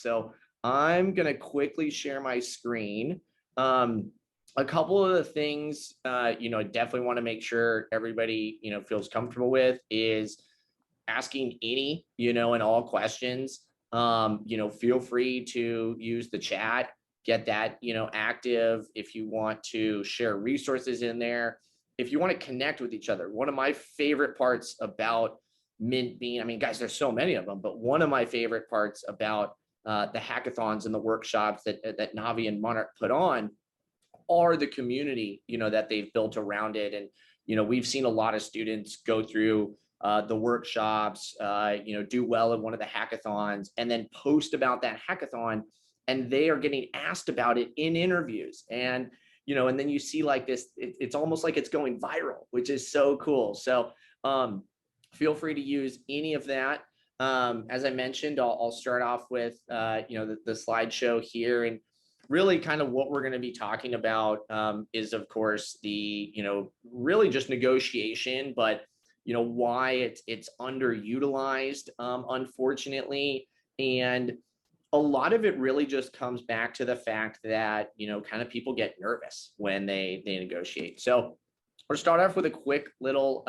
So I'm going to quickly share my screen. A couple of the things, definitely want to make sure everybody, feels comfortable with is asking any, and all questions. Feel free to use the chat, get that, active. If you want to share resources in there, if you want to connect with each other. One of my favorite parts about Mintbean, I mean, guys, there's so many of them, but one of my favorite parts about the hackathons and the workshops that Navi and Monarch put on are the community, that they've built around it. And, we've seen a lot of students go through the workshops, do well in one of the hackathons and then post about that hackathon, and they are getting asked about it in interviews. And, and then you see like this, it's almost like it's going viral, which is so cool. So feel free to use any of that. As I mentioned, I'll start off with, the slideshow here. And really kind of what we're going to be talking about is, of course, the, really just negotiation, but, why it's underutilized, unfortunately. And a lot of it really just comes back to the fact that, kind of people get nervous when they negotiate. So we'll start off with a quick little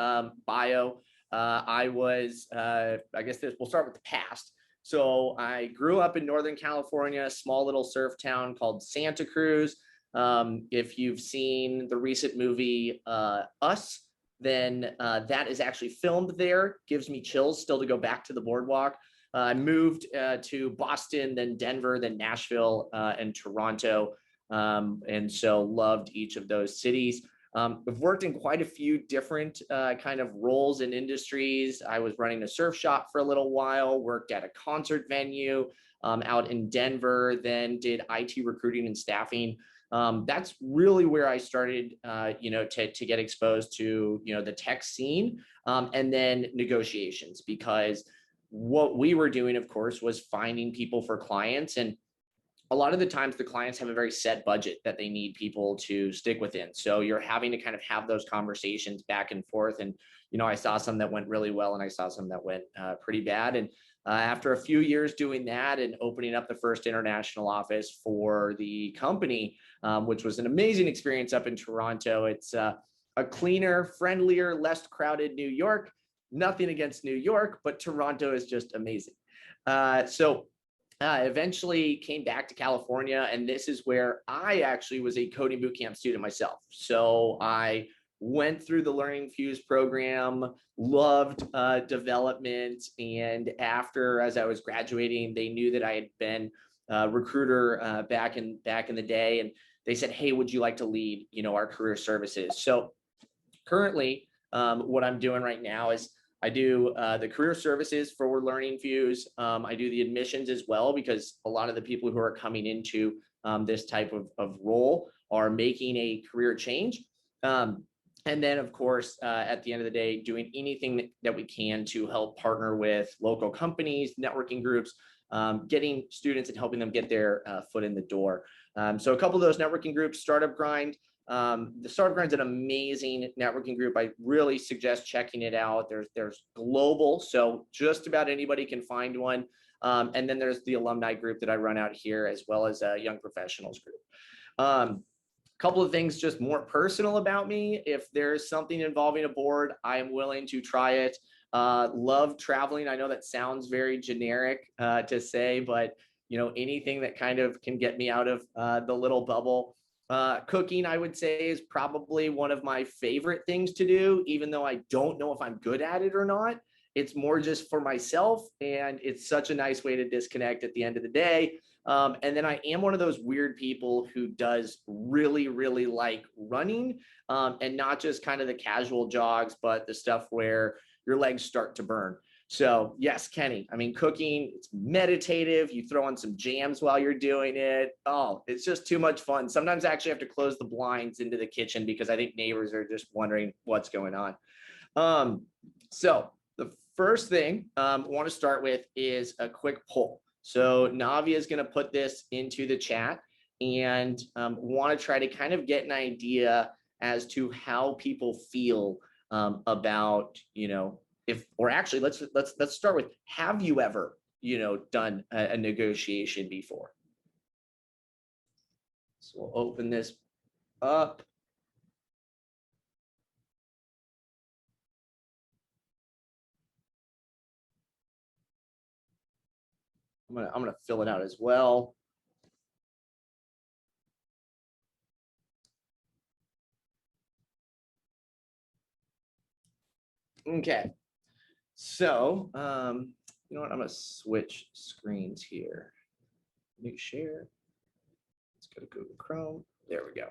bio. I guess we'll start with the past. So I grew up in Northern California, a small little surf town called Santa Cruz. If you've seen the recent movie Us, then that is actually filmed there. Gives me chills still to go back to the boardwalk. I moved to Boston, then Denver, then Nashville, and Toronto. And so loved each of those cities. I've worked in quite a few different kind of roles in industries. I was running a surf shop for a little while, worked at a concert venue out in Denver, then did IT recruiting and staffing. That's really where I started, to get exposed to, the tech scene, and then negotiations, because what we were doing, of course, was finding people for clients. And a lot of the times the clients have a very set budget that they need people to stick within. So you're having to kind of have those conversations back and forth. And, I saw some that went really well and I saw some that went pretty bad. And after a few years doing that and opening up the first international office for the company, which was an amazing experience up in Toronto. It's a cleaner, friendlier, less crowded New York. Nothing against New York, but Toronto is just amazing. Eventually came back to California, and this is where I actually was a coding bootcamp student myself. So I went through the LearningFuze program, loved development, and as I was graduating, they knew that I had been a recruiter back in the day, and they said, "Hey, would you like to lead, our career services?" So currently, what I'm doing right now is I do the career services for LearningFuze. I do the admissions as well, because a lot of the people who are coming into this type of role are making a career change. And then, of course, at the end of the day, doing anything that we can to help partner with local companies, networking groups, getting students and helping them get their foot in the door. So a couple of those networking groups, Startup Grind. The Startup Grind's an amazing networking group. I really suggest checking it out. There's global, so just about anybody can find one. And then there's the alumni group that I run out here, as well as a young professionals group. Couple of things just more personal about me. If there's something involving a board, I am willing to try it. Love traveling. I know that sounds very generic to say, but anything that kind of can get me out of the little bubble. Cooking, I would say, is probably one of my favorite things to do, even though I don't know if I'm good at it or not. It's more just for myself, and it's such a nice way to disconnect at the end of the day. And then I am one of those weird people who does really, really like running, and not just kind of the casual jogs, but the stuff where your legs start to burn. So yes, Kenny, I mean, cooking, it's meditative. You throw on some jams while you're doing it. Oh, it's just too much fun. Sometimes I actually have to close the blinds into the kitchen because I think neighbors are just wondering what's going on. So the first thing I want to start with is a quick poll. So Navi is going to put this into the chat, and want to try to kind of get an idea as to how people feel about, let's start with, have you ever done a negotiation before. So we'll open this up. I'm gonna fill it out as well. Okay, so you know what? I'm gonna switch screens here. New share. Let's go to Google Chrome. There we go.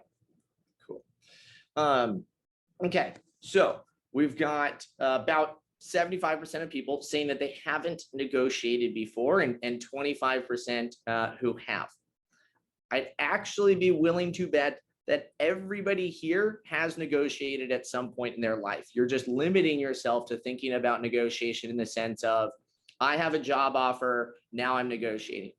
Cool. Okay, so we've got about 75% of people saying that they haven't negotiated before, and 25% who have. I'd actually be willing to bet that everybody here has negotiated at some point in their life. You're just limiting yourself to thinking about negotiation in the sense of, I have a job offer, now I'm negotiating.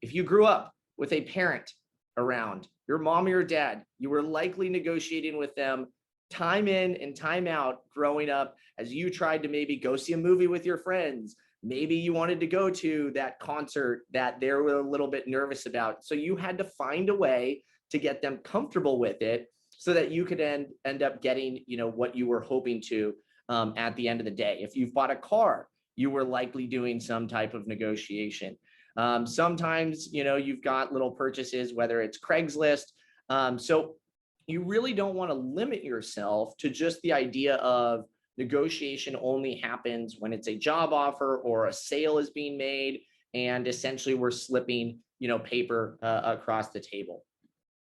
If you grew up with a parent around, your mom or your dad, you were likely negotiating with them time in and time out growing up as you tried to maybe go see a movie with your friends. Maybe you wanted to go to that concert that they were a little bit nervous about. So you had to find a way to get them comfortable with it so that you could end up getting, what you were hoping to at the end of the day. If you've bought a car, you were likely doing some type of negotiation. Sometimes, you've got little purchases, whether it's Craigslist. So you really don't want to limit yourself to just the idea of negotiation only happens when it's a job offer or a sale is being made, and essentially we're slipping, paper across the table.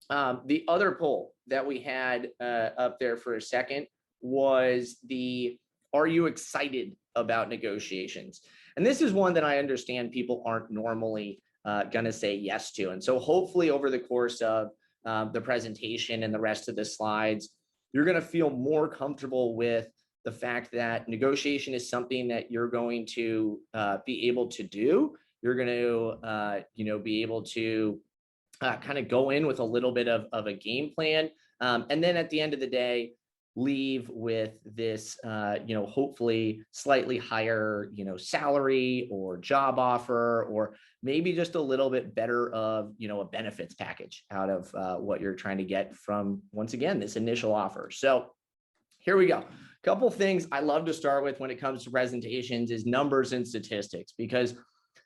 The other poll that we had up there for a second was are you excited about negotiations? And this is one that I understand people aren't normally going to say yes to. And so hopefully over the course of the presentation and the rest of the slides, you're going to feel more comfortable with the fact that negotiation is something that you're going to be able to do. You're going to, be able to kind of go in with a little bit of a game plan. And then at the end of the day, leave with this, hopefully slightly higher, salary or job offer, or maybe just a little bit better of, a benefits package out of what you're trying to get from, once again, this initial offer. So here we go. A couple things I love to start with when it comes to presentations is numbers and statistics, because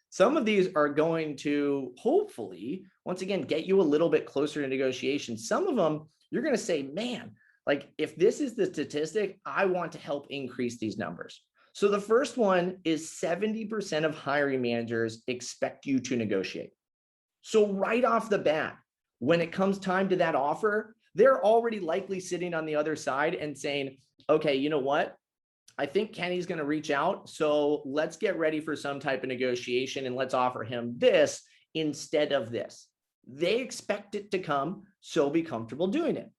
some of these are going to hopefully, once again, get you a little bit closer to negotiation. Some of them, you're going to say, man, like if this is the statistic, I want to help increase these numbers. So the first one is 70% of hiring managers expect you to negotiate. So right off the bat, when it comes time to that offer, they're already likely sitting on the other side and saying, okay, you know what? I think Kenny's going to reach out. So let's get ready for some type of negotiation and let's offer him this instead of this. They expect it to come, so be comfortable doing it.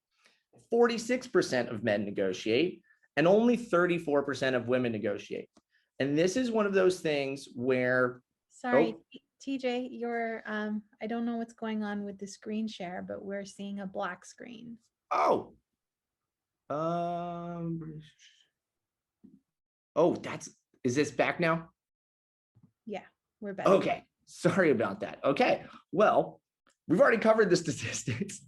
46% of men negotiate and only 34% of women negotiate. And this is one of those things where, sorry, TJ, I don't know what's going on with the screen share, but we're seeing a black screen. Oh, is this back now? Yeah, we're back. Okay, sorry about that. Okay, well, we've already covered the statistics.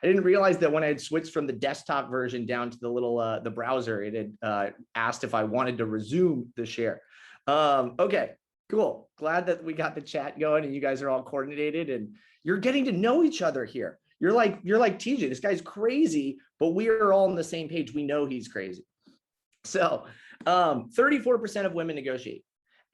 I didn't realize that when I had switched from the desktop version down to the little the browser, it had asked if I wanted to resume the share. Okay, cool. Glad that we got the chat going and you guys are all coordinated and you're getting to know each other here. You're like TJ, this guy's crazy, but we are all on the same page. We know he's crazy. So 34% of women negotiate.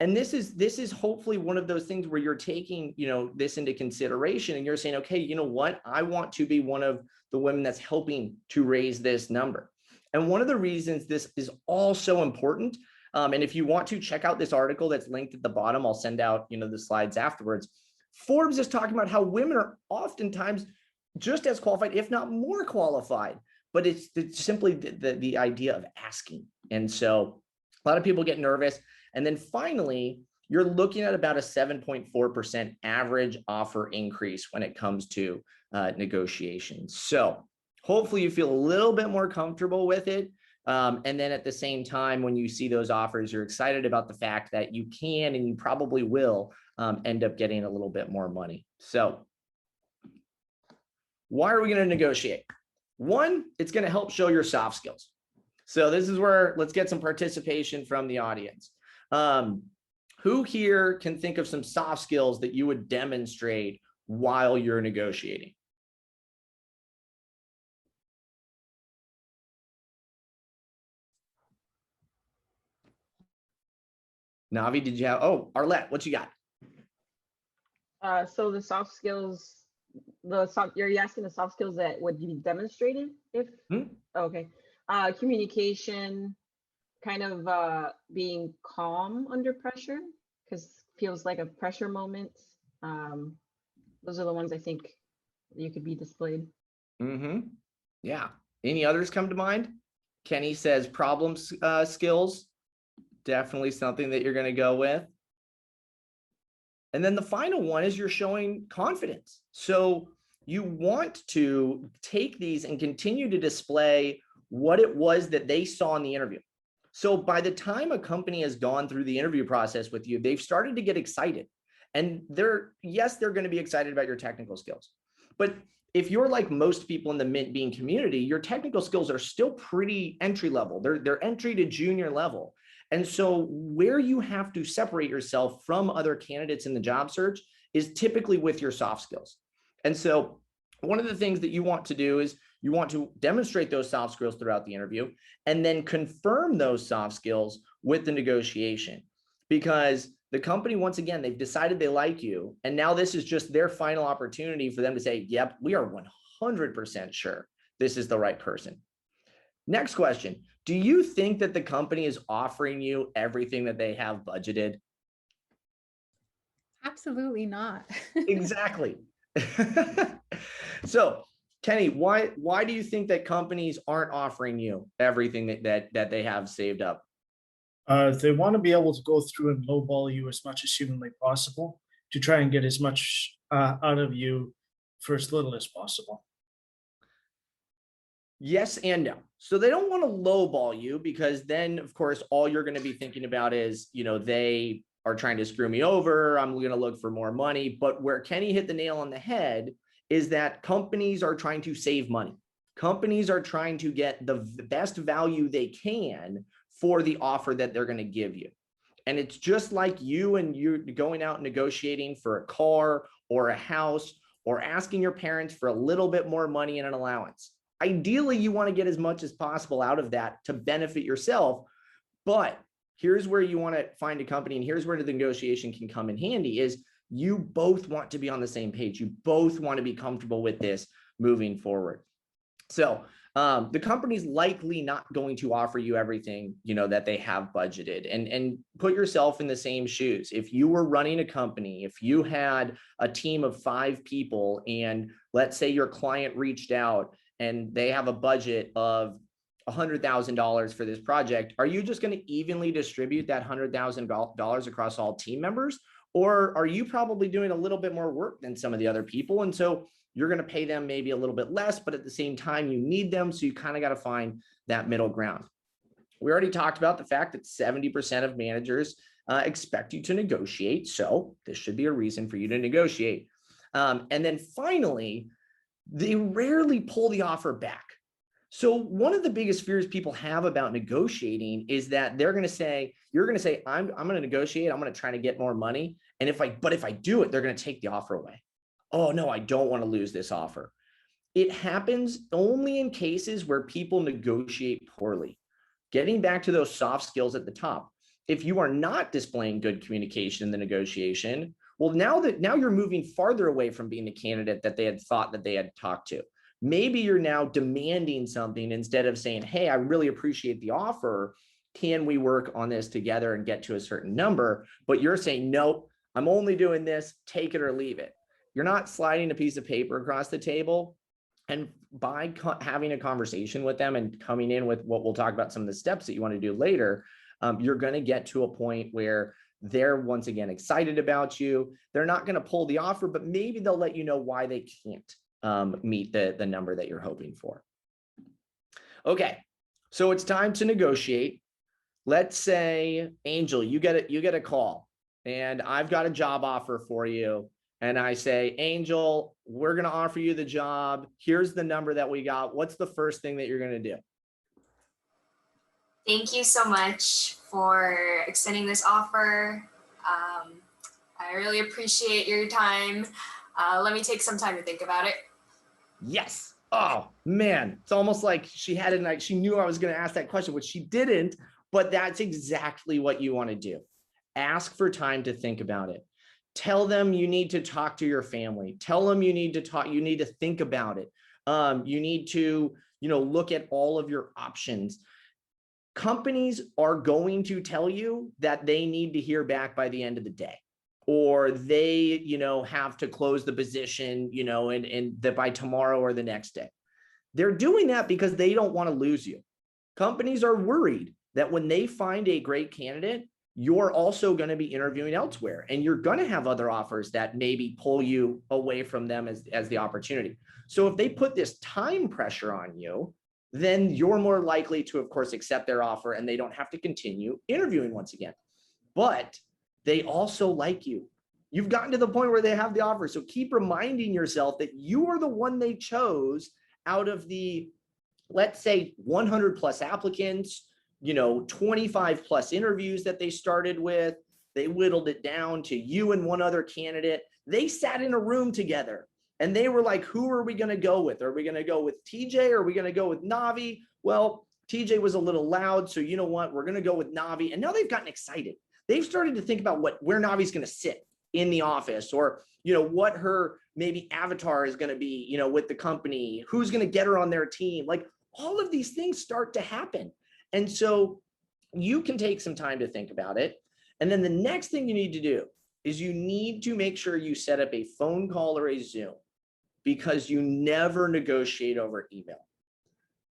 And this is hopefully one of those things where you're taking, this into consideration and you're saying, okay, you know what? I want to be one of the women that's helping to raise this number. And one of the reasons this is all so important, and if you want to check out this article that's linked at the bottom, I'll send out, the slides afterwards. Forbes is talking about how women are oftentimes just as qualified, if not more qualified, but it's simply the idea of asking. And so a lot of people get nervous. And then finally, you're looking at about a 7.4% average offer increase when it comes to negotiations. So hopefully you feel a little bit more comfortable with it. And then at the same time, when you see those offers, you're excited about the fact that you can and you probably will end up getting a little bit more money. So why are we going to negotiate? One, it's going to help show your soft skills. So this is where let's get some participation from the audience. Who here can think of some soft skills that you would demonstrate while you're negotiating? Navi, did you have, oh, Arlette, what you got? So the soft skills, you're asking the soft skills that would be demonstrated if, okay. Communication, kind of being calm under pressure, because feels like a pressure moment. Those are the ones I think you could be displayed. Yeah. Any others come to mind? Kenny says problem skills, definitely something that you're going to go with. And then the final one is you're showing confidence. So you want to take these and continue to display what it was that they saw in the interview. So by the time a company has gone through the interview process with you, they've started to get excited. And they're going to be excited about your technical skills. But if you're like most people in the Mintbean community, your technical skills are still pretty entry level. They're entry to junior level. And so where you have to separate yourself from other candidates in the job search is typically with your soft skills. And so one of the things that you want to do is you want to demonstrate those soft skills throughout the interview and then confirm those soft skills with the negotiation. Because the company, once again, they've decided they like you. And now this is just their final opportunity for them to say, yep, we are 100% sure this is the right person. Next question. Do you think that the company is offering you everything that they have budgeted? Absolutely not. Exactly. So, Kenny, why do you think that companies aren't offering you everything that they have saved up? They want to be able to go through and lowball you as much as humanly possible to try and get as much out of you for as little as possible. Yes and no. So they don't want to lowball you because then, of course, all you're going to be thinking about is, they are trying to screw me over. I'm going to look for more money. But where Kenny hit the nail on the head is that companies are trying to save money. Companies are trying to get the best value they can for the offer that they're going to give you. And it's just like you going out negotiating for a car or a house or asking your parents for a little bit more money in an allowance. Ideally, you want to get as much as possible out of that to benefit yourself. But here's where you want to find a company, and here's where the negotiation can come in handy is you both want to be on the same page. You both want to be comfortable with this moving forward. So the company's likely not going to offer you everything, that they have budgeted, and put yourself in the same shoes. If you were running a company, if you had a team of 5 people, and let's say your client reached out and they have a budget of $100,000 for this project, are you just going to evenly distribute that $100,000 across all team members? Or are you probably doing a little bit more work than some of the other people? And so you're going to pay them maybe a little bit less, but at the same time, you need them. So you kind of got to find that middle ground. We already talked about the fact that 70% of managers expect you to negotiate. So this should be a reason for you to negotiate. And then finally, they rarely pull the offer back. So one of the biggest fears people have about negotiating is that you're going to say, I'm going to negotiate. I'm going to try to get more money. And if I do it, they're going to take the offer away. Oh no, I don't want to lose this offer. It happens only in cases where people negotiate poorly. Getting back to those soft skills at the top. If you are not displaying good communication in the negotiation, well, now you're moving farther away from being the candidate that they had thought that they had talked to. Maybe you're now demanding something instead of saying, hey, I really appreciate the offer. Can we work on this together and get to a certain number? But you're saying, nope, I'm only doing this, take it or leave it. You're not sliding a piece of paper across the table. And by having a conversation with them and coming in with what we'll talk about some of the steps that you want to do later, you're going to get to a point where they're once again excited about you. They're not going to pull the offer, but maybe they'll let you know why they can't meet the number that you're hoping for. Okay, So it's time to negotiate. Let's say, Angel, you get a call and I've got a job offer for you. And I say, Angel, we're going to offer you the job. Here's the number that we got. What's the first thing that you're going to do? Thank you so much for extending this offer. I really appreciate your time. Let me take some time to think about it. Yes. Oh man, it's almost like she had it, like she knew I was going to ask that question, which she didn't, but that's exactly what you want to do. Ask for time to think about it. Tell them you need to talk to your family. Tell them you need to think about it. You need to, look at all of your options. Companies are going to tell you that they need to hear back by the end of the day, or they, have to close the position, and that by tomorrow or the next day. They're doing that because they don't want to lose you. Companies are worried that when they find a great candidate, you're also going to be interviewing elsewhere, and you're going to have other offers that maybe pull you away from them as the opportunity. So if they put this time pressure on you, then you're more likely to, of course, accept their offer and they don't have to continue interviewing once again. But they also like you. You've gotten to the point where they have the offer. So keep reminding yourself that you are the one they chose out of the, let's say, 100 plus applicants, 25 plus interviews that they started with. They whittled it down to you and one other candidate. They sat in a room together and they were like, who are we going to go with? Are we going to go with TJ? Or are we going to go with Navi? Well, TJ was a little loud. So you know what? We're going to go with Navi. And now they've gotten excited. They've started to think about where Navi's going to sit in the office, or, what her maybe avatar is going to be, with the company, who's going to get her on their team. Like, all of these things start to happen. And so you can take some time to think about it. And then the next thing you need to do is you need to make sure you set up a phone call or a Zoom, because you never negotiate over email.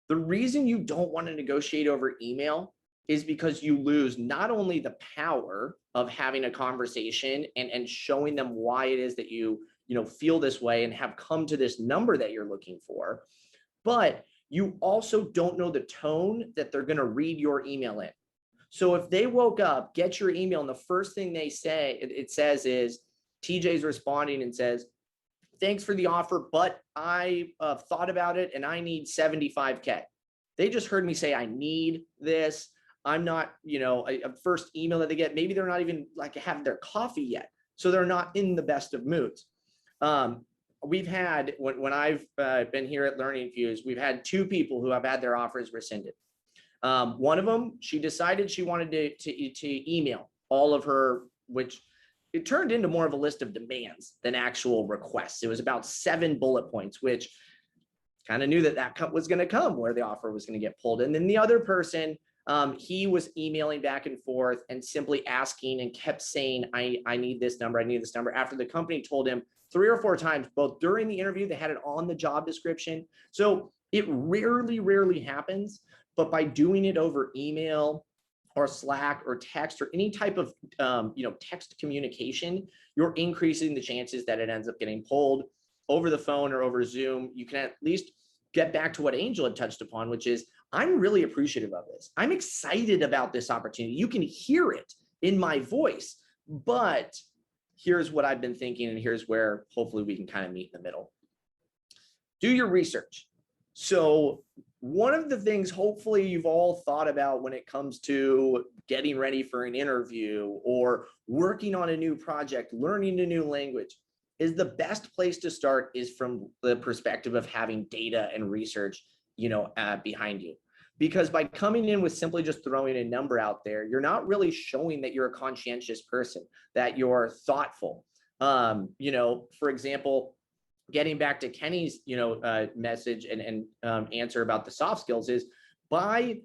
The reason you don't want to negotiate over email is because you lose not only the power of having a conversation and showing them why it is that you feel this way and have come to this number that you're looking for, but you also don't know the tone that they're going to read your email in. So if they woke up, get your email, and the first thing they say, it says is, TJ's responding and says, thanks for the offer, but I thought about it and I need 75K. They just heard me say, I need this. I'm not, a first email that they get, maybe they're not even like having their coffee yet. So they're not in the best of moods. We've had, when I've been here at LearningFuze, we've had 2 people who have had their offers rescinded. One of them, she decided she wanted to email all of her, which it turned into more of a list of demands than actual requests. It was about 7 bullet points, which kind of knew that was going to come, where the offer was going to get pulled. And then the other person, he was emailing back and forth and simply asking and kept saying, I need this number, I need this number, after the company told him 3 or 4 times, both during the interview, they had it on the job description. So it rarely happens, but by doing it over email or Slack or text or any type of, text communication, you're increasing the chances that it ends up getting pulled. Over the phone or over Zoom, you can at least get back to what Angel had touched upon, which is, I'm really appreciative of this. I'm excited about this opportunity. You can hear it in my voice, but here's what I've been thinking, and here's where hopefully we can kind of meet in the middle. Do your research. So one of the things hopefully you've all thought about when it comes to getting ready for an interview or working on a new project, learning a new language, is the best place to start is from the perspective of having data and research, behind you. Because by coming in with simply just throwing a number out there, you're not really showing that you're a conscientious person, that you're thoughtful. For example, getting back to Kenny's, message and answer about the soft skills, is by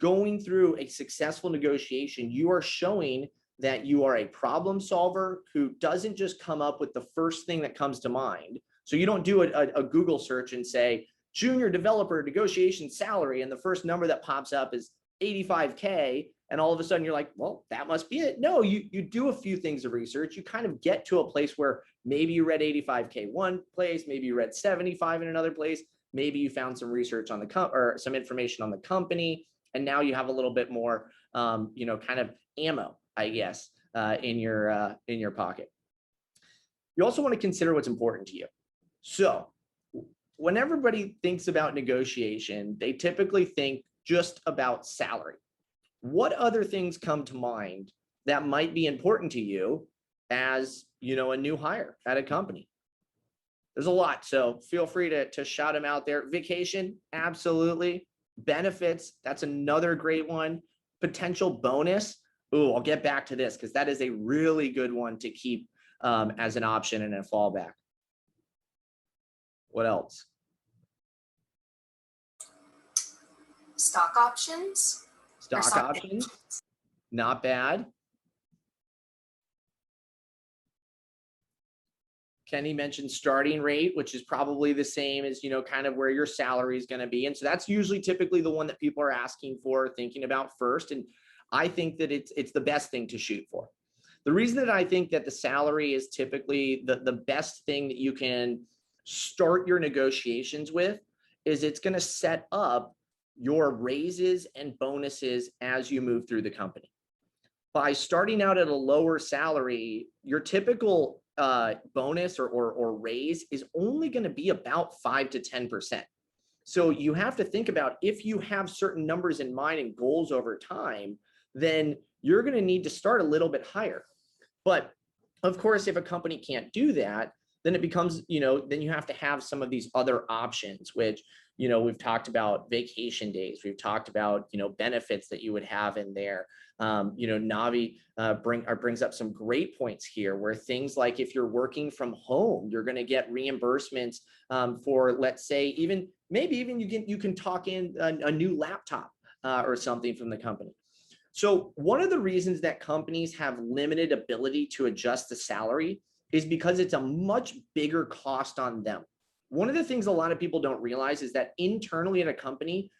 going through a successful negotiation, you are showing that you are a problem solver who doesn't just come up with the first thing that comes to mind. So you don't do a Google search and say, junior developer negotiation salary, and the first number that pops up is 85K. And all of a sudden you're like, well, that must be it. No, you do a few things of research. You kind of get to a place where maybe you read 85K one place, maybe you read 75 in another place, maybe you found some research on the or some information on the company, and now you have a little bit more, you know, kind of ammo, I guess, in your pocket. You also want to consider what's important to you. So when everybody thinks about negotiation, they typically think just about salary. What other things come to mind that might be important to you as, you know, a new hire at a company? There's a lot, so feel free to shout them out there. Vacation, absolutely. Benefits, that's another great one. Potential bonus. Ooh, I'll get back to this because that is a really good one to keep as an option and a fallback. What else? Stock options. Stock options, not bad. Kenny mentioned starting rate, which is probably the same as, you know, kind of where your salary is going to be. And so that's usually typically the one that people are asking for, thinking about first. And I think that it's the best thing to shoot for. The reason that I think that the salary is typically the best thing that you can start your negotiations with is it's going to set up your raises and bonuses as you move through the company. By starting out at a lower salary, your typical bonus or raise is only going to be about 5 to 10%. So you have to think about, if you have certain numbers in mind and goals over time, then you're going to need to start a little bit higher. But of course, if a company can't do that, then it becomes, you know, then you have to have some of these other options, which, you know, we've talked about vacation days. We've talked about, you know, benefits that you would have in there. You know, Navi brings up some great points here, where things like, if you're working from home, you're going to get reimbursements for, let's say, maybe even you can talk in a new laptop or something from the company. So one of the reasons that companies have limited ability to adjust the salary is because it's a much bigger cost on them. One of the things a lot of people don't realize is that internally at a company,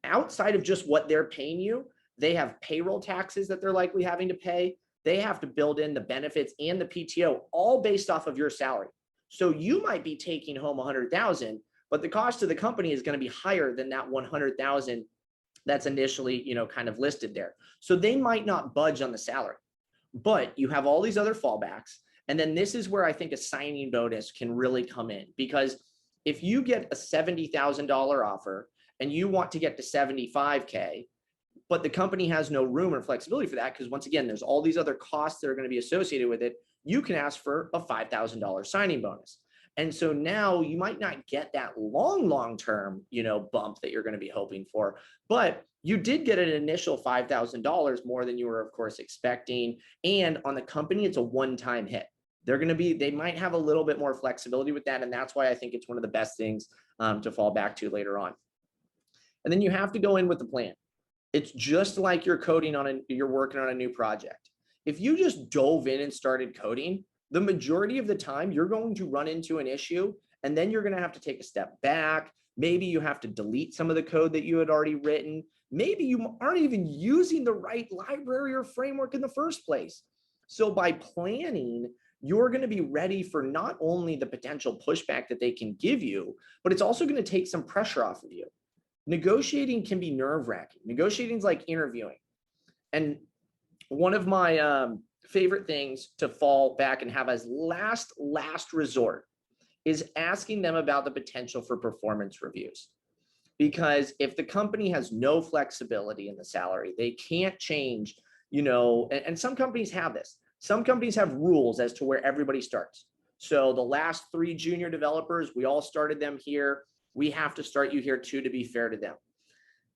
outside of just what they're paying you, they have payroll taxes that they're likely having to pay. They have to build in the benefits and the PTO, all based off of your salary. So you might be taking home 100,000, but the cost of the company is going to be higher than that 100,000 that's initially, you know, kind of listed there. So they might not budge on the salary, but you have all these other fallbacks. And then this is where I think a signing bonus can really come in, because if you get a $70,000 offer and you want to get to 75K, but the company has no room or flexibility for that, because once again, there's all these other costs that are going to be associated with it, you can ask for a $5,000 signing bonus. And so now you might not get that long-term, you know, bump that you're going to be hoping for, but you did get an initial $5,000 more than you were, of course, expecting. And on the company, it's a one-time hit. They might have a little bit more flexibility with that. And that's why I think it's one of the best things to fall back to later on. And then you have to go in with the plan. It's just like you're working on a new project. If you just dove in and started coding, the majority of the time you're going to run into an issue, and then you're going to have to take a step back. Maybe you have to delete some of the code that you had already written. Maybe you aren't even using the right library or framework in the first place. So by planning, you're going to be ready for not only the potential pushback that they can give you, but it's also going to take some pressure off of you. Negotiating can be nerve-wracking. Negotiating is like interviewing. And one of my favorite things to fall back and have as last resort is asking them about the potential for performance reviews. Because if the company has no flexibility in the salary, they can't change, you know, and some companies have this. Some companies have rules as to where everybody starts. So the last 3 junior developers, we all started them here. We have to start you here too, to be fair to them.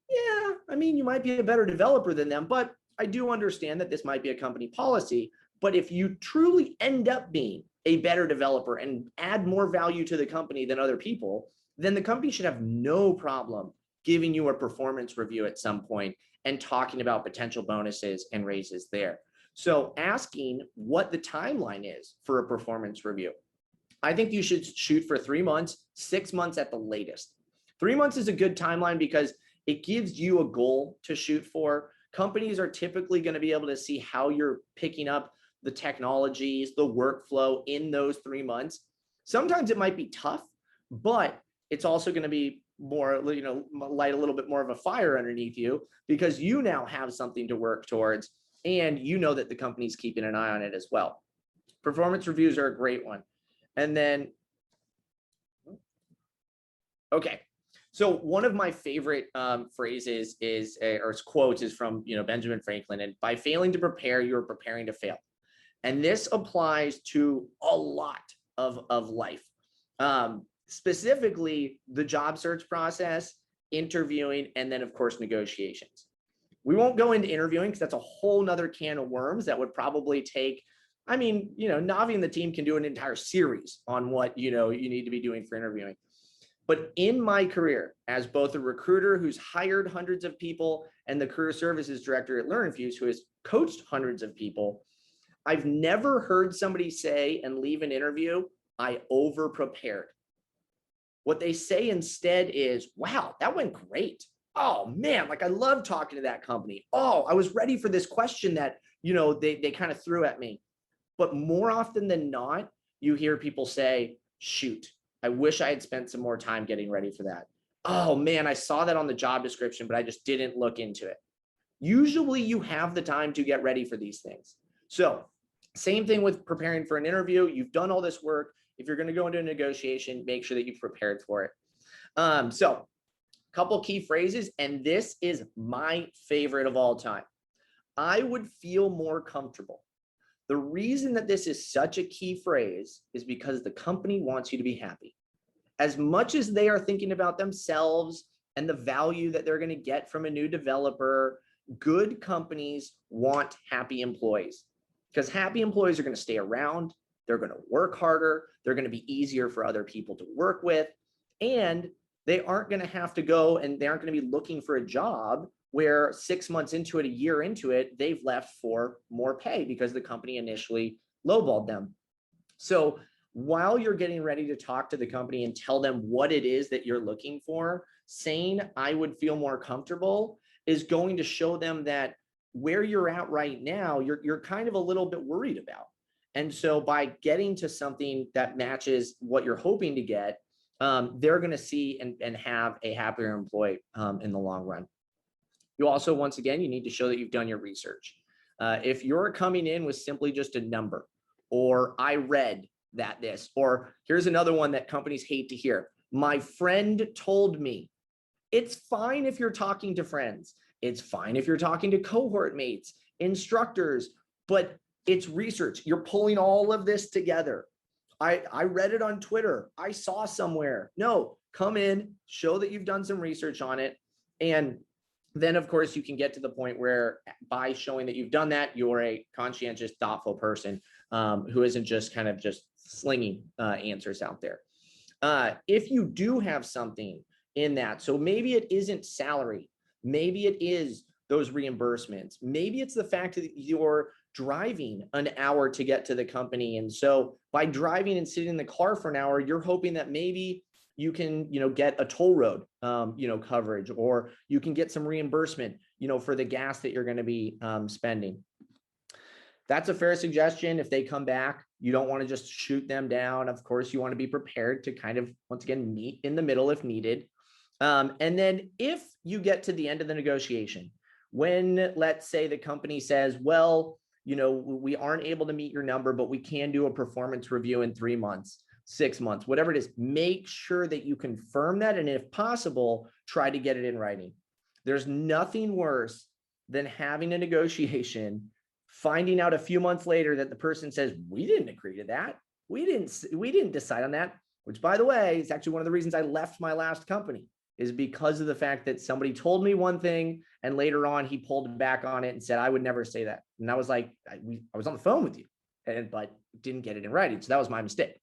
Yeah, I mean, you might be a better developer than them, but I do understand that this might be a company policy. But if you truly end up being a better developer and add more value to the company than other people, then the company should have no problem giving you a performance review at some point and talking about potential bonuses and raises there. So asking what the timeline is for a performance review. I think you should shoot for 3 months, 6 months at the latest. 3 months is a good timeline because it gives you a goal to shoot for. Companies are typically going to be able to see how you're picking up the technologies, the workflow in those 3 months. Sometimes it might be tough, but it's also going to be more, light a little bit more of a fire underneath you, because you now have something to work towards, and you know that the company's keeping an eye on it as well. Performance reviews are a great one. And then, okay. So one of my favorite phrases is, or quotes is from, Benjamin Franklin, and by failing to prepare, you're preparing to fail. And this applies to a lot of life. Specifically the job search process, interviewing, and then of course, negotiations. We won't go into interviewing because that's a whole nother can of worms that would probably take, Navi and the team can do an entire series on what, you need to be doing for interviewing. But in my career, as both a recruiter who's hired hundreds of people and the career services director at LearningFuze who has coached hundreds of people, I've never heard somebody say and leave an interview, I over-prepared. What they say instead is, wow, that went great. Oh man, I love talking to that company. Oh, I was ready for this question that, they kind of threw at me. But more often than not, you hear people say, shoot, I wish I had spent some more time getting ready for that. Oh man, I saw that on the job description, but I just didn't look into it. Usually you have the time to get ready for these things. So same thing with preparing for an interview. You've done all this work. If you're going to go into a negotiation, make sure that you've prepared for it. So a couple key phrases, and this is my favorite of all time. I would feel more comfortable. The reason that this is such a key phrase is because the company wants you to be happy. As much as they are thinking about themselves and the value that they're going to get from a new developer, good companies want happy employees, because happy employees are going to stay around. They're going to work harder. They're going to be easier for other people to work with. And they aren't going to have to go, and they aren't going to be looking for a job where 6 months into it, a year into it, they've left for more pay because the company initially lowballed them. So while you're getting ready to talk to the company and tell them what it is that you're looking for, saying I would feel more comfortable is going to show them that where you're at right now, you're kind of a little bit worried about. And so by getting to something that matches what you're hoping to get, they're going to see and have a happier employee in the long run. You also, once again, you need to show that you've done your research. If you're coming in with simply just a number, or I read that this, or here's another one that companies hate to hear, my friend told me. It's fine if you're talking to friends. It's fine if you're talking to cohort mates, instructors, but it's research. You're pulling all of this together. I read it on Twitter. I saw somewhere. No, come in, show that you've done some research on it. And then of course you can get to the point where by showing that you've done that, you're a conscientious, thoughtful person who isn't just kind of just slinging answers out there. If you do have something in that, so maybe it isn't salary, maybe it is those reimbursements, maybe it's the fact that you're driving an hour to get to the company. And so by driving and sitting in the car for an hour, you're hoping that maybe you can, get a toll road, coverage, or you can get some reimbursement, for the gas that you're going to be spending. That's a fair suggestion. If they come back, you don't want to just shoot them down. Of course, you want to be prepared to kind of, once again, meet in the middle if needed. And then if you get to the end of the negotiation, when, let's say, the company says, well, we aren't able to meet your number, but we can do a performance review in 3 months, 6 months, whatever it is, make sure that you confirm that. And if possible, try to get it in writing. There's nothing worse than having a negotiation, finding out a few months later that the person says, we didn't agree to that. We didn't decide on that, which, by the way, is actually one of the reasons I left my last company, is because of the fact that somebody told me one thing and later on he pulled back on it and said, I would never say that. And I was like, I was on the phone with you, but didn't get it in writing. So that was my mistake.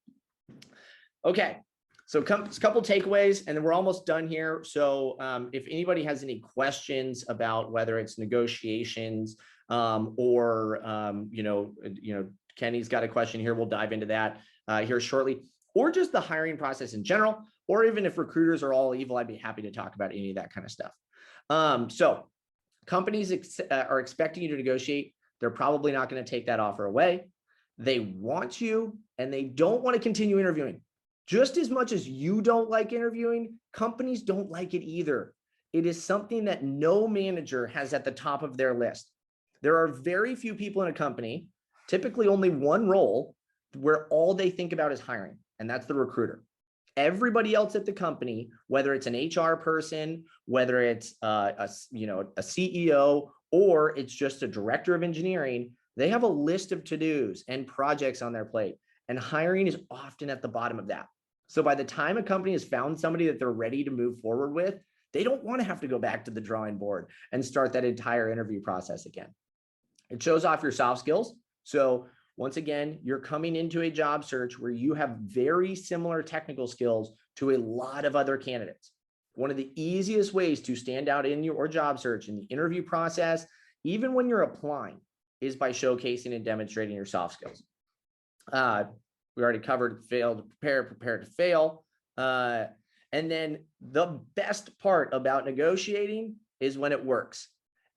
Okay. So a couple takeaways, and then we're almost done here. So if anybody has any questions about whether it's negotiations or, Kenny's got a question here. We'll dive into that here shortly, or just the hiring process in general, or even if recruiters are all evil, I'd be happy to talk about any of that kind of stuff. So companies are expecting you to negotiate. They're probably not going to take that offer away. They want you, and they don't want to continue interviewing. Just as much as you don't like interviewing, companies don't like it either. It is something that no manager has at the top of their list. There are very few people in a company, typically only one role, where all they think about is hiring, and that's the recruiter. Everybody else at the company, whether it's an HR person, whether it's a CEO, or it's just a director of engineering, they have a list of to-dos and projects on their plate, and hiring is often at the bottom of that. So by the time a company has found somebody that they're ready to move forward with, they don't want to have to go back to the drawing board and start that entire interview process again. It shows off your soft skills. So once again, you're coming into a job search where you have very similar technical skills to a lot of other candidates. One of the easiest ways to stand out in your job search, in the interview process, even when you're applying, is by showcasing and demonstrating your soft skills. We already covered fail to prepare, prepare to fail. And then the best part about negotiating is when it works.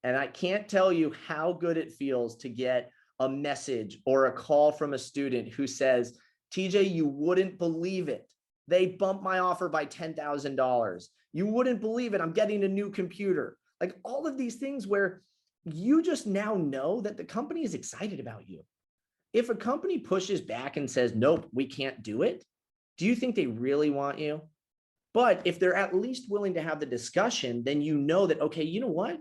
And I can't tell you how good it feels to get a message or a call from a student who says, TJ, you wouldn't believe it. They bumped my offer by $10,000. You wouldn't believe it. I'm getting a new computer. Like all of these things where you just now know that the company is excited about you. If a company pushes back and says, nope, we can't do it, do you think they really want you? But if they're at least willing to have the discussion, then you know that, okay, you know what?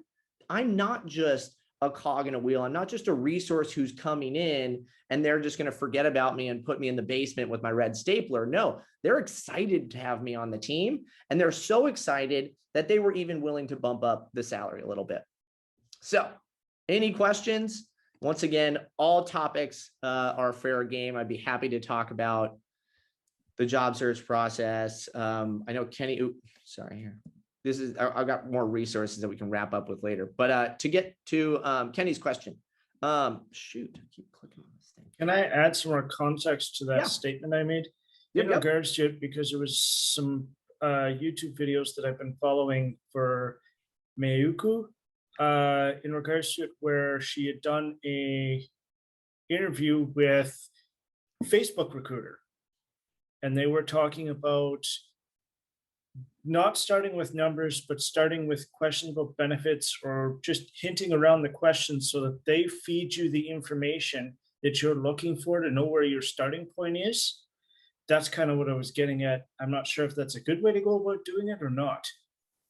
I'm not just a cog in a wheel. I'm not just a resource who's coming in and they're just going to forget about me and put me in the basement with my red stapler. No, they're excited to have me on the team. And they're so excited that they were even willing to bump up the salary a little bit. So any questions? Once again, all topics are fair game. I'd be happy to talk about the job search process. I know Kenny, sorry here. This is, I've got more resources that we can wrap up with later, but to get to Kenny's question, shoot, I keep clicking on this thing. Can I add some more context to that statement I made in regards to it? Because there was some YouTube videos that I've been following for Meiuku in regards to it, where she had done a interview with Facebook recruiter. And they were talking about not starting with numbers, but starting with questions about benefits or just hinting around the questions so that they feed you the information that you're looking for to know where your starting point is. That's kind of what I was getting at. I'm not sure if that's a good way to go about doing it or not.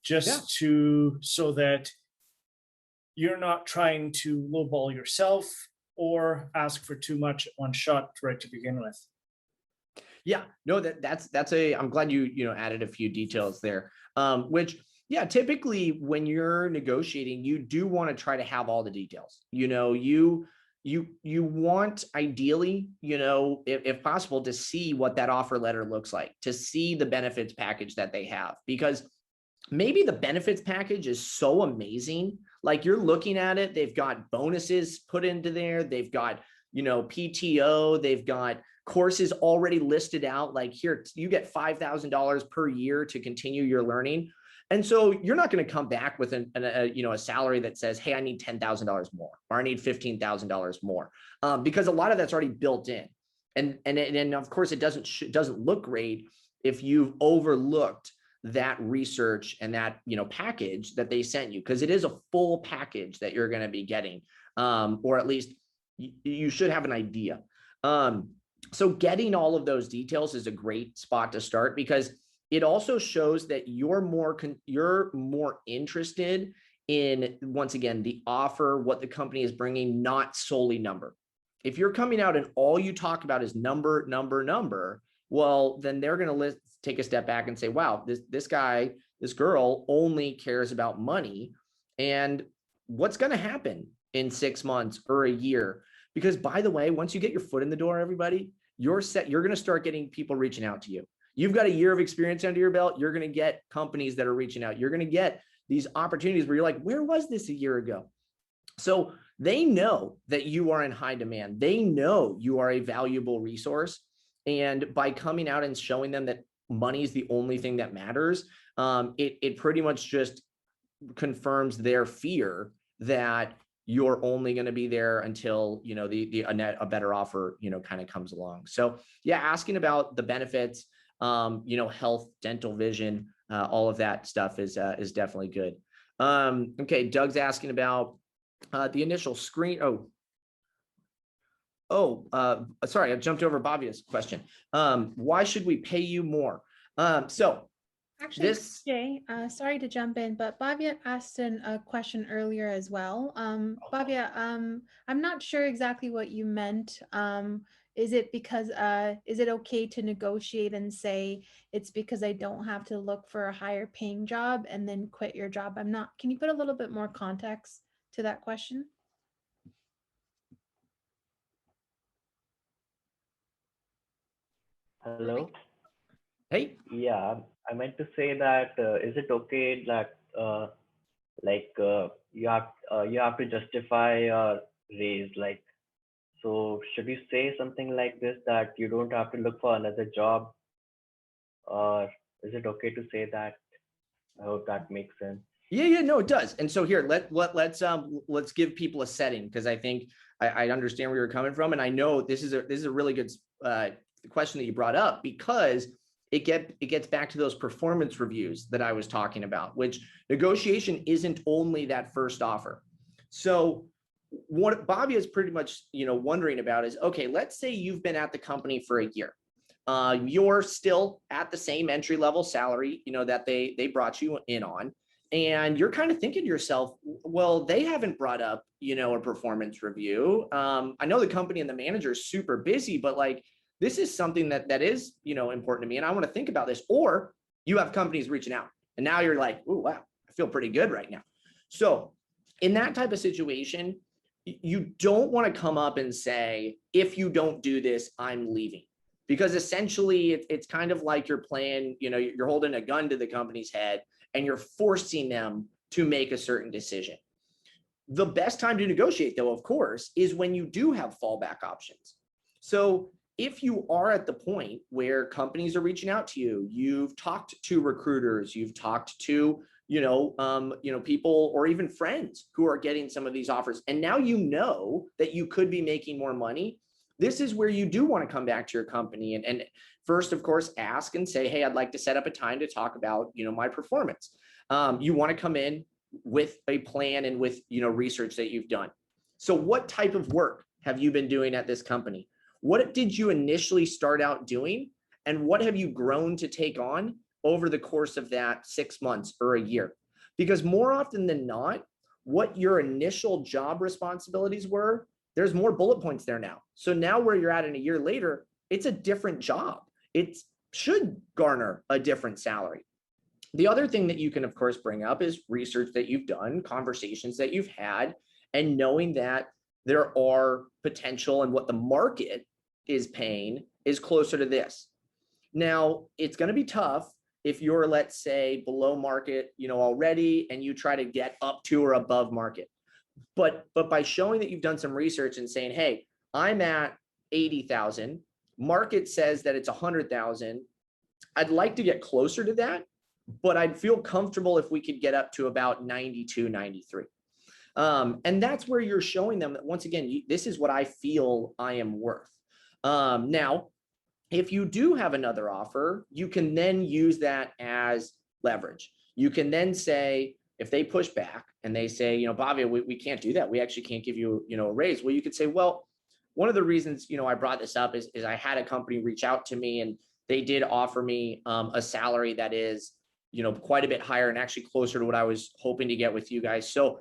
Just so that you're not trying to lowball yourself or ask for too much at one shot right to begin with. Yeah, no, I'm glad you added a few details there, which, yeah, typically when you're negotiating, you do want to try to have all the details. You want ideally, if possible, to see what that offer letter looks like, to see the benefits package that they have, because maybe the benefits package is so amazing. Like you're looking at it, they've got bonuses put into there. They've got, PTO, they've got courses already listed out, like here, you get $5,000 per year to continue your learning. And so you're not going to come back with a salary that says, hey, I need $10,000 more, or I need $15,000 more, because a lot of that's already built in. And of course, it doesn't look great if you've overlooked that research and that, package that they sent you, because it is a full package that you're going to be getting, or at least you should have an idea. So getting all of those details is a great spot to start, because it also shows that you're more interested in, once again, the offer, what the company is bringing, not solely number. If you're coming out and all you talk about is number, well, then they're going to take a step back and say, wow, this guy, this girl only cares about money. And what's going to happen in 6 months or a year? Because by the way, once you get your foot in the door, everybody, you're set. You're going to start getting people reaching out to you. You've got a year of experience under your belt. You're going to get companies that are reaching out. You're going to get these opportunities where you're like, where was this a year ago? So they know that you are in high demand. They know you are a valuable resource. And by coming out and showing them that money is the only thing that matters, it pretty much just confirms their fear that you're only going to be there until, a better offer, kind of comes along. So yeah, asking about the benefits, you know, health, dental, vision, all of that stuff is definitely good. Okay, Doug's asking about the initial screen. Sorry, I jumped over Bobbia's question. Why should we pay you more? So actually, this, Jay, sorry to jump in, but Bhavya asked a question earlier as well. Bhavya, I'm not sure exactly what you meant. Is it because, is it okay to negotiate and say it's because I don't have to look for a higher paying job and then quit your job? I'm not, can you put a little bit more context to that question? Hello. hey, Yeah, I meant to say that is it okay that you have to justify your raise, like, so should you say something like this, that you don't have to look for another job, or is it okay to say that? I hope that makes sense. yeah, no, it does. And so here, let's give people a setting, because I think I understand where you're coming from, and I know this is a really good question that you brought up, because it gets back to those performance reviews that I was talking about, which negotiation isn't only that first offer. So what Bobby is pretty much, you know, wondering about is, okay, let's say you've been at the company for a year. You're still at the same entry level salary, you know, that they brought you in on. And you're kind of thinking to yourself, well, they haven't brought up, you know, a performance review. I know the company and the manager is super busy, but like, this is something that is, you know, important to me, and I want to think about this. Or you have companies reaching out, and now you're like, oh, wow, I feel pretty good right now. So in that type of situation, you don't want to come up and say, if you don't do this, I'm leaving. Because essentially it's kind of like you're playing, you know, you're holding a gun to the company's head and you're forcing them to make a certain decision. The best time to negotiate, though, of course, is when you do have fallback options. So if you are at the point where companies are reaching out to you, you've talked to recruiters, you've talked to, you know, people or even friends who are getting some of these offers, and now you know that you could be making more money, this is where you do want to come back to your company and first, of course, ask and say, hey, I'd like to set up a time to talk about, you know, my performance. You want to come in with a plan and with, you know, research that you've done. So what type of work have you been doing at this company? What did you initially start out doing? And what have you grown to take on over the course of that 6 months or a year? Because more often than not, what your initial job responsibilities were, there's more bullet points there now. So now where you're at in a year later, it's a different job. It should garner a different salary. The other thing that you can, of course, bring up is research that you've done, conversations that you've had, and knowing that there are potential and what the market is paying is closer to this. Now, it's going to be tough if you're, let's say, below market, you know, already, and you try to get up to or above market. But by showing that you've done some research and saying, hey, I'm at 80,000, market says that it's 100,000. I'd like to get closer to that, but I'd feel comfortable if we could get up to about 92, 93. And that's where you're showing them that, once again, this is what I feel I am worth. Now, if you do have another offer, you can then use that as leverage. You can then say, if they push back and they say, you know, Bobby, we can't do that. We actually can't give you, you know, a raise. Well, you could say, well, one of the reasons, you know, I brought this up is I had a company reach out to me and they did offer me a salary that is, you know, quite a bit higher and actually closer to what I was hoping to get with you guys. So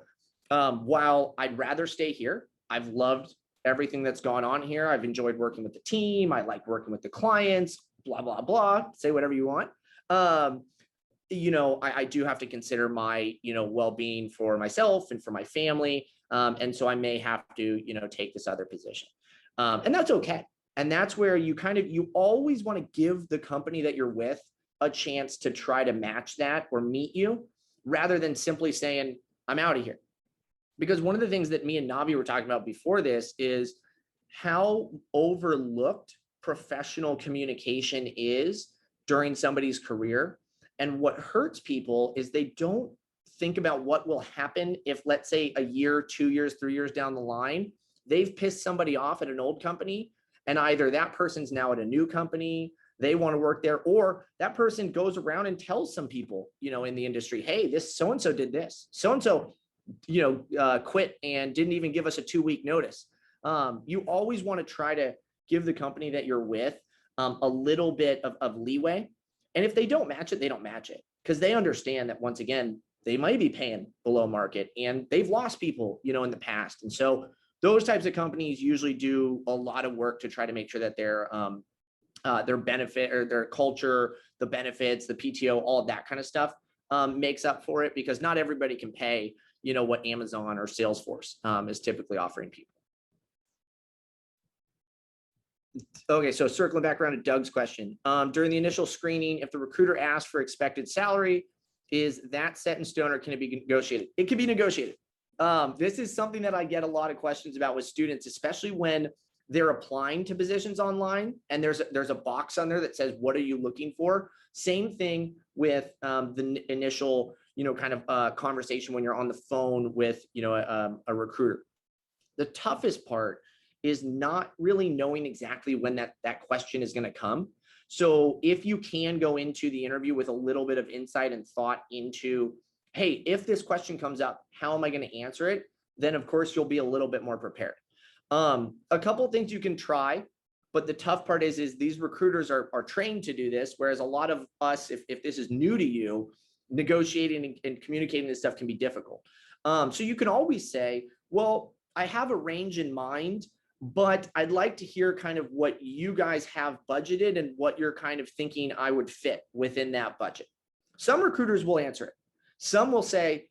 while I'd rather stay here, I've loved everything that's gone on here. I've enjoyed working with the team. I like working with the clients, blah, blah, blah, say whatever you want. You know, I do have to consider my, you know, well-being for myself and for my family. And so I may have to, you know, take this other position. And that's okay. And that's where you you always want to give the company that you're with a chance to try to match that or meet you, rather than simply saying, I'm out of here. Because one of the things that me and Navi were talking about before this is how overlooked professional communication is during somebody's career. And what hurts people is they don't think about what will happen if, let's say, a year, 2 years, 3 years down the line, they've pissed somebody off at an old company, and either that person's now at a new company, they want to work there, or that person goes around and tells some people, in the industry, hey, this so-and-so did this, so-and-so, quit and didn't even give us a 2-week notice. You always want to try to give the company that you're with a little bit of leeway. And if they don't match it, they don't match it, because they understand that, once again, they might be paying below market and they've lost people, in the past. And so those types of companies usually do a lot of work to try to make sure that their benefit or their culture, the benefits, the PTO, all of that kind of stuff makes up for it, because not everybody can pay, what Amazon or Salesforce is typically offering people. Okay, so circling back around to Doug's question. During the initial screening, if the recruiter asks for expected salary, is that set in stone or can it be negotiated? It can be negotiated. This is something that I get a lot of questions about with students, especially when they're applying to positions online and there's a box on there that says, what are you looking for? Same thing with the initial, kind of conversation when you're on the phone with, a recruiter. The toughest part is not really knowing exactly when that question is going to come. So if you can go into the interview with a little bit of insight and thought into, hey, if this question comes up, how am I going to answer it? Then of course you'll be a little bit more prepared. A couple of things you can try, but the tough part is these recruiters are trained to do this, whereas a lot of us, if this is new to you, negotiating and communicating this stuff can be difficult. So you can always say, well, I have a range in mind, but I'd like to hear kind of what you guys have budgeted and what you're kind of thinking I would fit within that budget. Some recruiters will answer it. Some will say,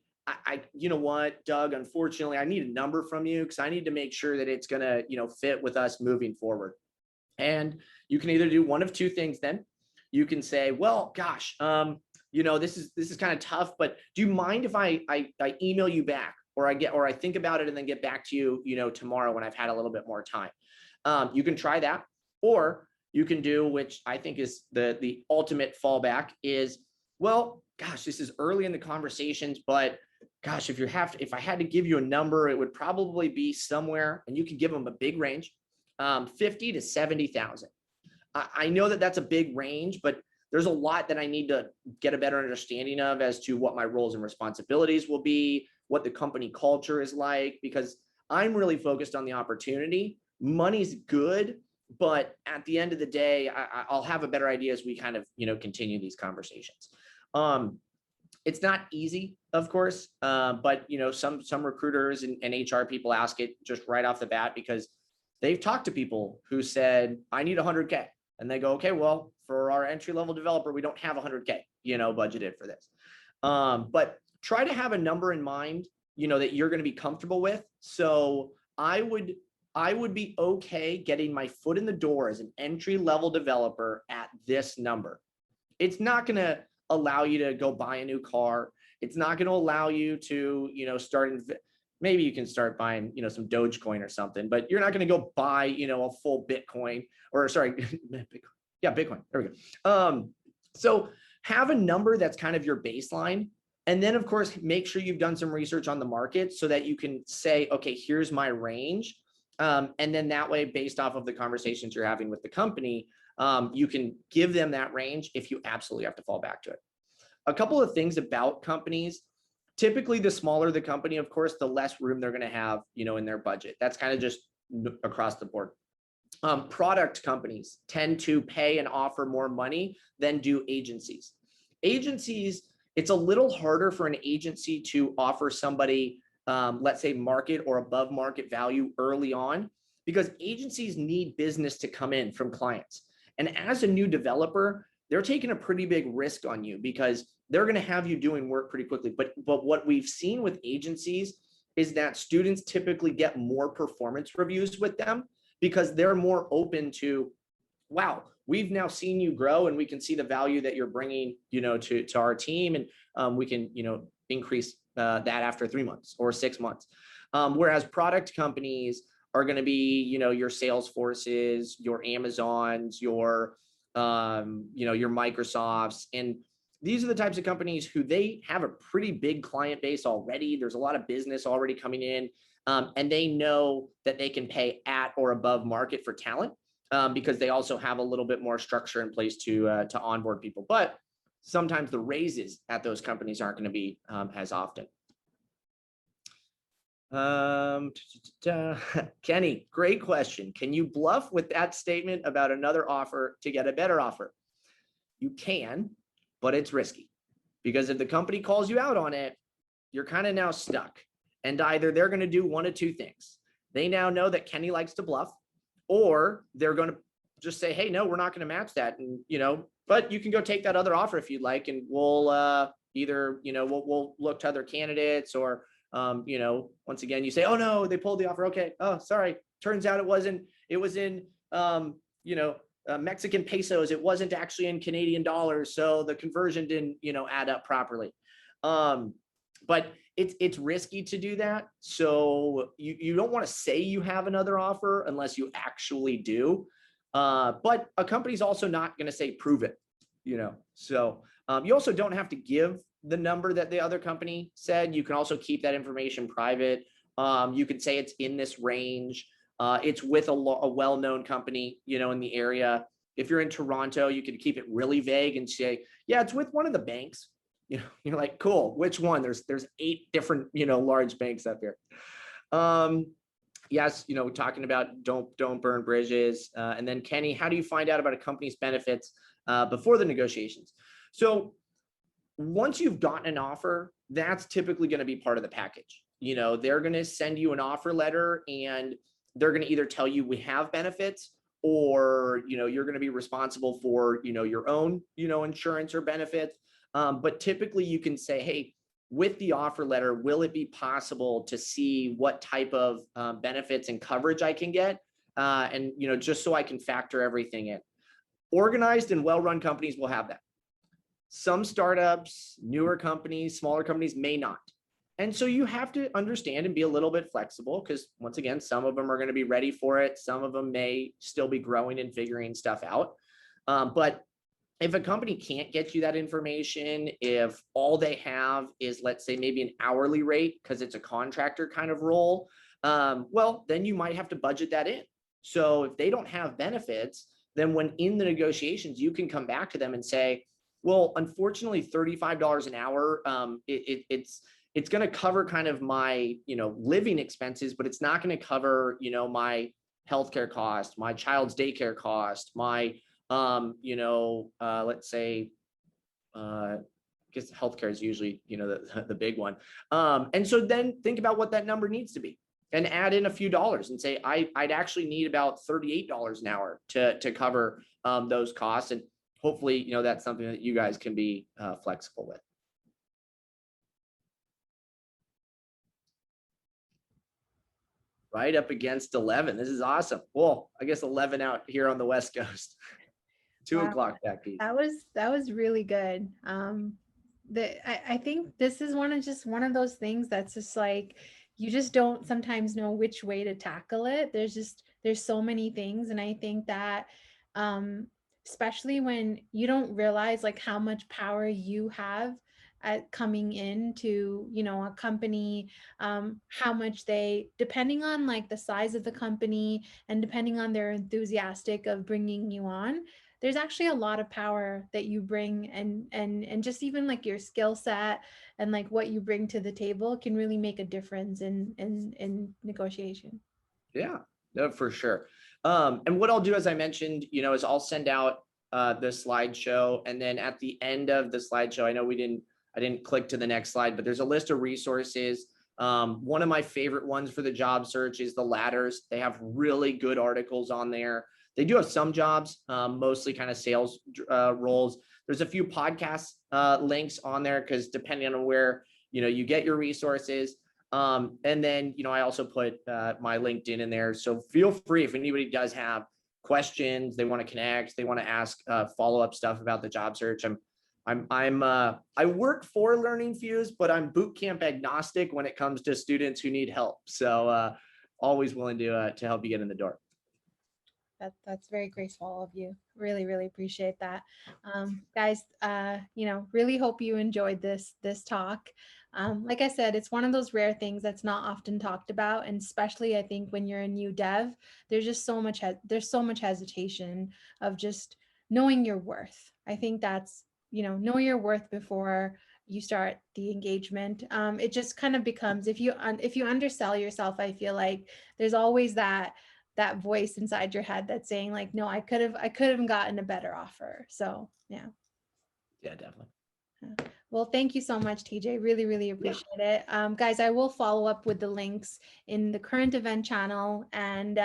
you know what, Doug, unfortunately, I need a number from you because I need to make sure that it's going to, fit with us moving forward. And you can either do one of two things then. You can say, well, gosh, this is kind of tough, but do you mind if I email you back, or I think about it and then get back to you, tomorrow when I've had a little bit more time? You can try that, or you can do, which I think is the ultimate fallback, is, well, gosh, this is early in the conversations, but gosh, if I had to give you a number, it would probably be somewhere, and you can give them a big range, 50 to 70,000. I know that that's a big range, but there's a lot that I need to get a better understanding of as to what my roles and responsibilities will be, what the company culture is like, because I'm really focused on the opportunity. Money's good, but at the end of the day, I'll have a better idea as we kind of, continue these conversations. It's not easy, of course, but some recruiters and HR people ask it just right off the bat because they've talked to people who said, I need 100K. And they go, okay, well, for our entry-level developer, we don't have 100K, budgeted for this. But try to have a number in mind, that you're going to be comfortable with. So I would be okay getting my foot in the door as an entry-level developer at this number. It's not going to allow you to go buy a new car. It's not going to allow you to, maybe you can start buying, some Dogecoin or something, but you're not going to go buy, a full Bitcoin, or sorry, Bitcoin. There we go. So have a number that's kind of your baseline. And then of course, make sure you've done some research on the market so that you can say, okay, here's my range. And then that way, based off of the conversations you're having with the company, you can give them that range if you absolutely have to fall back to it. A couple of things about companies. Typically, the smaller the company, of course, the less room they're going to have, in their budget. That's kind of just across the board. Product companies tend to pay and offer more money than do agencies. Agencies, it's a little harder for an agency to offer somebody, let's say, market or above market value early on, because agencies need business to come in from clients. And as a new developer, they're taking a pretty big risk on you because they're going to have you doing work pretty quickly. But what we've seen with agencies is that students typically get more performance reviews with them because they're more open to, wow, we've now seen you grow and we can see the value that you're bringing, to our team. And we can, increase that after 3 months or 6 months. Whereas product companies are going to be, your Salesforces, your Amazons, your Microsofts. And these are the types of companies who they have a pretty big client base already. There's a lot of business already coming in, and they know that they can pay at or above market for talent. because they also have a little bit more structure in place to onboard people. But sometimes the raises at those companies aren't going to be as often. Kenny, great question. Can you bluff with that statement about another offer to get a better offer? You can, but it's risky, because if the company calls you out on it, you're kind of now stuck. And either they're going to do one of two things. They now know that Kenny likes to bluff, or they're going to just say, hey, no, we're not going to match that. And, but you can go take that other offer if you'd like, and we'll either, we'll look to other candidates, or, once again, you say, oh no, they pulled the offer. Okay. Oh, sorry. Turns out it was in, Mexican pesos. It wasn't actually in Canadian dollars. So the conversion didn't, add up properly. But it's risky to do that. So you don't want to say you have another offer unless you actually do. But a company's also not going to say, prove it, so you also don't have to give the number that the other company said. You can also keep that information private. You could say it's in this range. It's with a well-known company, in the area. If you're in Toronto, you can keep it really vague and say, yeah, it's with one of the banks. You're like, cool, which one? There's 8 different, large banks up here. Yes, talking about don't burn bridges. And then Kenny, how do you find out about a company's benefits before the negotiations? So once you've gotten an offer, that's typically going to be part of the package. They're going to send you an offer letter, and they're going to either tell you we have benefits, or, you're going to be responsible for, your own, insurance or benefits. But typically you can say, hey, with the offer letter, will it be possible to see what type of benefits and coverage I can get? And, just so I can factor everything in. Organized and well-run companies will have that. Some startups, newer companies, smaller companies may not. And so you have to understand and be a little bit flexible, because once again, some of them are going to be ready for it. Some of them may still be growing and figuring stuff out. But if a company can't get you that information, if all they have is, let's say, maybe an hourly rate because it's a contractor kind of role, well, then you might have to budget that in. So if they don't have benefits, then when in the negotiations, you can come back to them and say, well, unfortunately, $35 an hour, it's going to cover kind of my, living expenses, but it's not going to cover, my healthcare cost, my child's daycare cost, my let's say, I guess healthcare is usually, the big one. And so then think about what that number needs to be, and add in a few dollars and say, I'd actually need about $38 an hour to cover those costs. And hopefully, that's something that you guys can be flexible with. Right up against 11. This is awesome. Well, I guess 11 out here on the West Coast. 2 o'clock back east. That was really good. I think this is one of those things that's just like, you just don't sometimes know which way to tackle it. There's so many things. And I think that especially when you don't realize like how much power you have at coming into, a company, how much depending on like the size of the company and depending on their enthusiastic of bringing you on, there's actually a lot of power that you bring, and just even like your skill set and like what you bring to the table can really make a difference in negotiation. Yeah, no, for sure. And what I'll do, as I mentioned, is I'll send out the slideshow, and then at the end of the slideshow, I know I didn't click to the next slide, but there's a list of resources. One of my favorite ones for the job search is the ladders. They have really good articles on there. They do have some jobs, mostly kind of sales roles. There's a few podcast links on there, because depending on where, you get your resources. And then, I also put my LinkedIn in there. So feel free, if anybody does have questions, they want to connect, they want to ask follow-up stuff about the job search. I work for LearningFuze, but I'm bootcamp agnostic when it comes to students who need help. So always willing to help you get in the door. That's very graceful of you. Really, really appreciate that. Guys, really hope you enjoyed this talk. Like I said, it's one of those rare things that's not often talked about, and especially I think when you're a new dev, there's just so much hesitation of just knowing your worth. I think that's, know your worth before you start the engagement. It just kind of becomes, if you undersell yourself, I feel like there's always that voice inside your head that's saying like, no, I could have gotten a better offer. So yeah. Yeah, definitely. Well, thank you so much, TJ. Really, really appreciate it. Guys, I will follow up with the links in the current event channel. And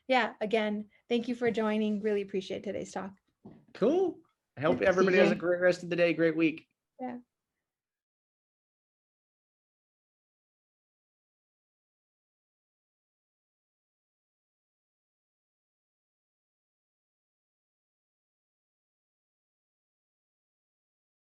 yeah, again, thank you for joining. Really appreciate today's talk. Cool. I hope Thanks, everybody has a TJ. great rest of the day. Great week. Yeah.